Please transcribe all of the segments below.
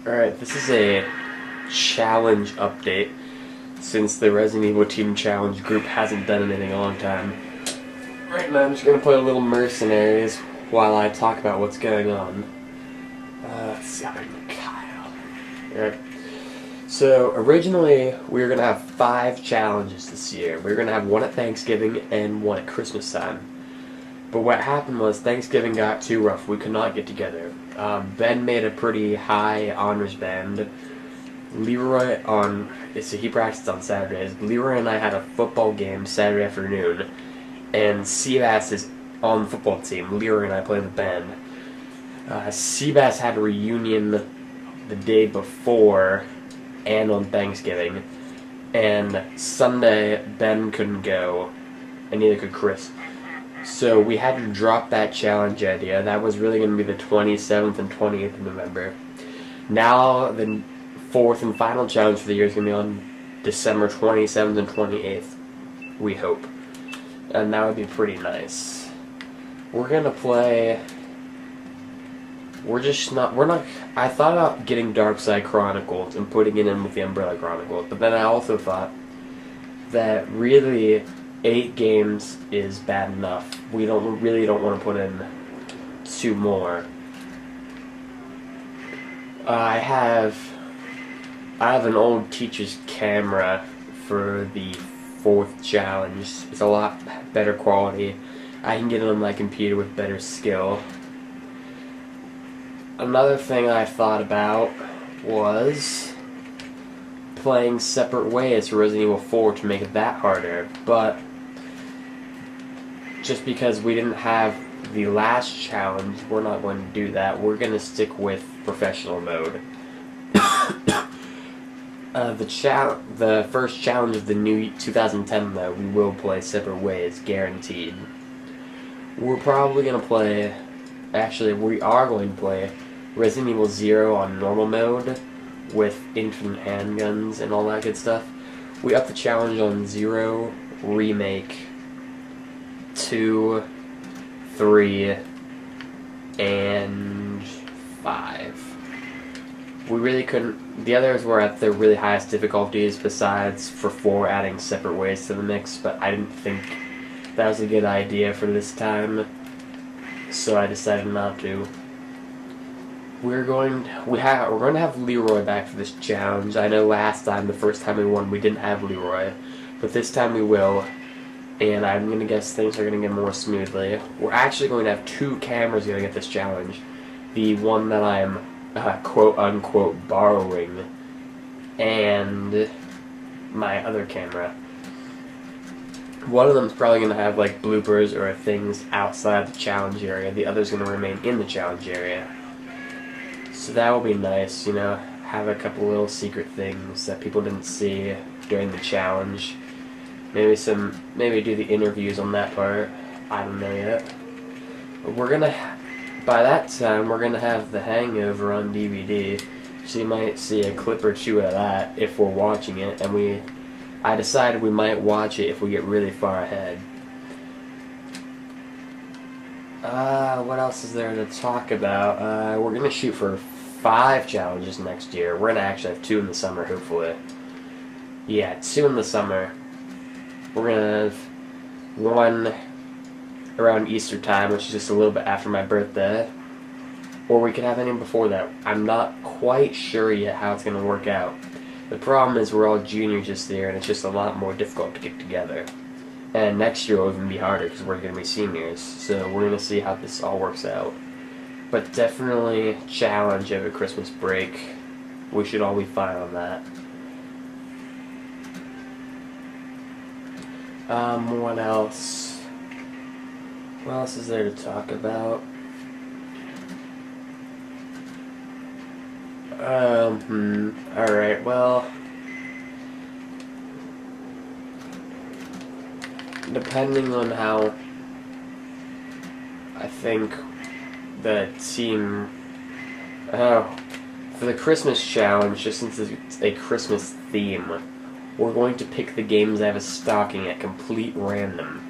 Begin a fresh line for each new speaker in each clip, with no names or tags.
Alright, this is a challenge update since the Resident Evil Team Challenge group hasn't done anything in a long time. Right now I'm just going to play a little Mercenaries while I talk about what's going on. Let's see, I'm Kyle. Alright. So, originally, we were going to have 5 challenges this year. We were going to have one at Thanksgiving and one at Christmas time. But what happened was Thanksgiving got too rough. We could not get together. Ben made a pretty high honors band. Leroy he practiced on Saturdays. Leroy and I had a football game Saturday afternoon. And Seabass is on the football team. Leroy and I play in the band. Seabass had a reunion the day before and on Thanksgiving. And Sunday, Ben couldn't go, and neither could Chris. So we had to drop that challenge idea. That was really going to be the 27th and 28th of November. Now the 4th and final challenge for the year is going to be on December 27th and 28th, we hope. And that would be pretty nice. We're going to play... I thought about getting Darkside Chronicles and putting it in with the Umbrella Chronicles, but then I also thought that really 8 games is bad enough. We really don't want to put in 2 more. I have an old teacher's camera for the 4th challenge. It's a lot better quality. I can get it on my computer with better skill. Another thing I thought about was playing separate ways for Resident Evil 4 to make it that harder, but just because we didn't have the last challenge, we're not going to do that. We're going to stick with professional mode. The first challenge of the new 2010, though, we will play separate ways, guaranteed. We're probably going to play... Actually, we are going to play Resident Evil 0 on normal mode with infinite handguns and all that good stuff. We upped the challenge on 0, Remake, 2, 3, and 5. We really couldn't... The others were at the really highest difficulties, besides for 4 adding separate ways to the mix, but I didn't think that was a good idea for this time, so I decided not to. We're going to have Leroy back for this challenge. I know last time, the first time we won, we didn't have Leroy, but this time we will. And I'm going to guess things are going to get more smoothly. We're actually going to have 2 cameras going to get this challenge. The one that I'm, quote-unquote, borrowing, and my other camera. One of them's probably going to have, like, bloopers or things outside the challenge area. The other's going to remain in the challenge area. So that will be nice, you know, have a couple little secret things that people didn't see during the challenge. Maybe do the interviews on that part. I don't know yet. But by that time, we're gonna have The Hangover on DVD, so you might see a clip or 2 of that if we're watching it. And I decided we might watch it if we get really far ahead. What else is there to talk about? We're gonna shoot for 5 challenges next year. We're gonna actually have 2 in the summer, hopefully. Yeah, 2 in the summer. We're gonna have 1 around Easter time, which is just a little bit after my birthday. Or we could have any before that. I'm not quite sure yet how it's gonna work out. The problem is we're all juniors this year, and it's just a lot more difficult to get together. And next year will even be harder because we're going to be seniors. So we're going to see how this all works out. But definitely challenge over Christmas break. We should all be fine on that. What else? What else is there to talk about? Alright, well... Depending on how I think the team... for the Christmas challenge, just since it's a Christmas theme, we're going to pick the games that have a stocking at complete random.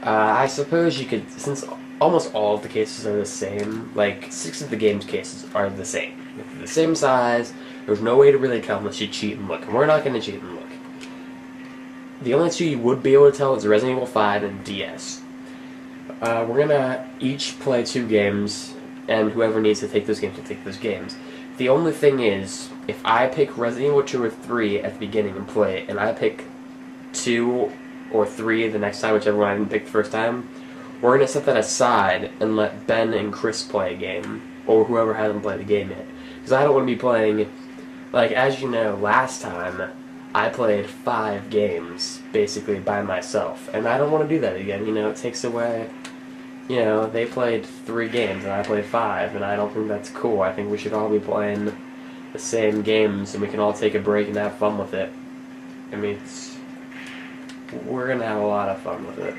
I suppose you could, since almost all of the cases are the same. Like 6 of the game's cases are the same. They're the same size. There's no way to really tell unless you cheat and look. And we're not going to cheat and look. The only 2 you would be able to tell is Resident Evil 5 and DS. We're going to each play 2 games, and whoever needs to take those games will take those games. The only thing is, if I pick Resident Evil 2 or 3 at the beginning and play it, and I pick 2 or 3 the next time, whichever one I didn't pick the first time, we're going to set that aside and let Ben and Chris play a game, or whoever hasn't played a game yet. Because I don't want to be playing, like, as you know, last time, I played 5 games, basically, by myself. And I don't want to do that again, you know, it takes away, you know, they played 3 games and I played 5, and I don't think that's cool. I think we should all be playing the same games, and we can all take a break and have fun with it. I mean, we're going to have a lot of fun with it.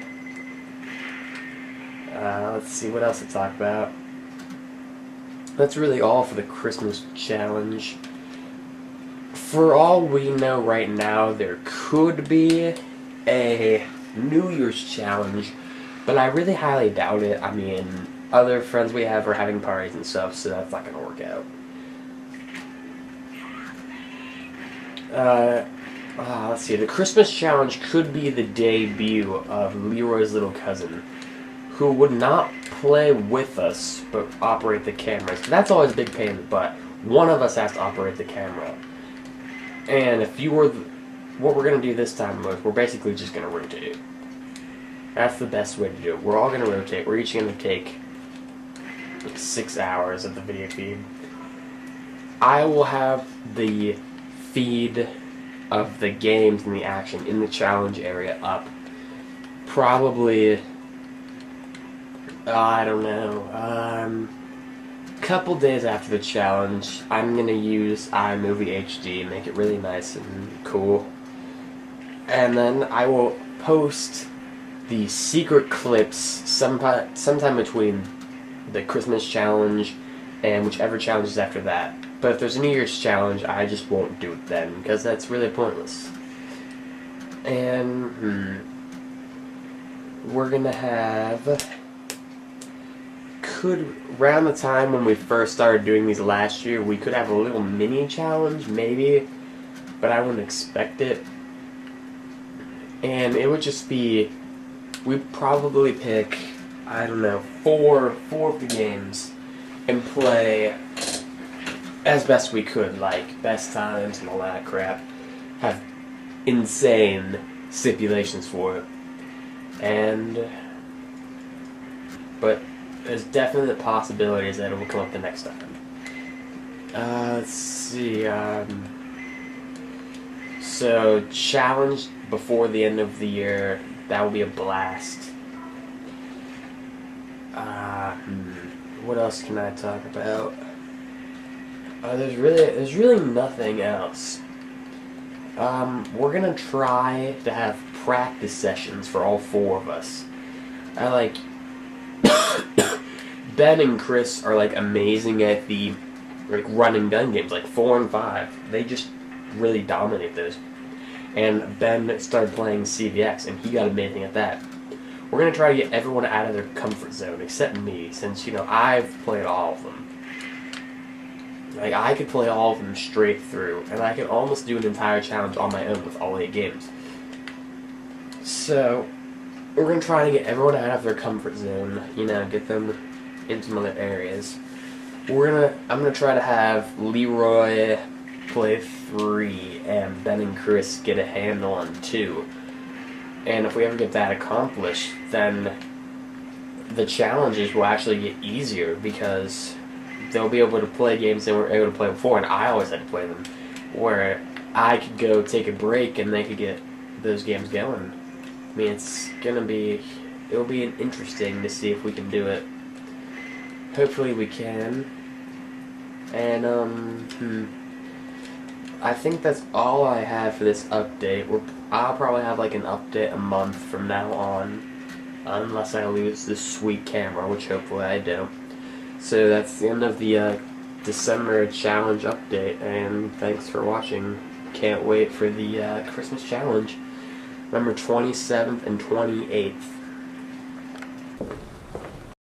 Let's see what else to talk about. That's really all for the Christmas challenge. For all we know right now, there could be a New Year's challenge, but I really highly doubt it. I mean, other friends we have are having parties and stuff, so that's not going to work out. Let's see. The Christmas challenge could be the debut of Leroy's little cousin, who would not play with us, but operate the cameras. That's always a big pain in the butt. One of us has to operate the camera. And if you were... what we're going to do this time is we're basically just going to rotate. That's the best way to do it. We're all going to rotate. We're each going to take like 6 hours of the video feed. I will have the feed of the games and the action in the challenge area up probably, I don't know, couple days after the challenge. I'm gonna use iMovie HD, make it really nice and cool, and then I will post the secret clips sometime between the Christmas challenge and whichever challenge is after that. But if there's a New Year's challenge, I just won't do it then, because that's really pointless. And we're gonna have, around the time when we first started doing these last year, we could have a little mini challenge, maybe, but I wouldn't expect it. And it would just be, we'd probably pick, I don't know, four of the games and play as best we could, like best times and all that crap. Have insane stipulations for it. But there's definite possibilities that it will come up the next time. Let's see, so challenge before the end of the year, that will be a blast. What else can I talk about? There's really nothing else. We're gonna try to have practice sessions for all 4 of us. Ben and Chris are like amazing at the run and gun games, like 4 and 5. They just really dominate those. And Ben started playing CVX, and he got amazing at that. We're gonna try to get everyone out of their comfort zone, except me, since, you know, I've played all of them. Like, I could play all of them straight through, and I could almost do an entire challenge on my own with all 8 games. So, we're gonna try to get everyone out of their comfort zone, you know, get them into some other areas. I'm gonna try to have Leroy play 3, and Ben and Chris get a handle on 2. And if we ever get that accomplished, then the challenges will actually get easier, because they'll be able to play games they weren't able to play before, and I always had to play them, where I could go take a break and they could get those games going. I mean, it'll be interesting to see if we can do it. Hopefully we can. And, I think that's all I have for this update. I'll probably have like an update a month from now on, unless I lose this sweet camera, which hopefully I don't. So that's the end of the December challenge update, and thanks for watching. Can't wait for the Christmas challenge. Remember, 27th and 28th.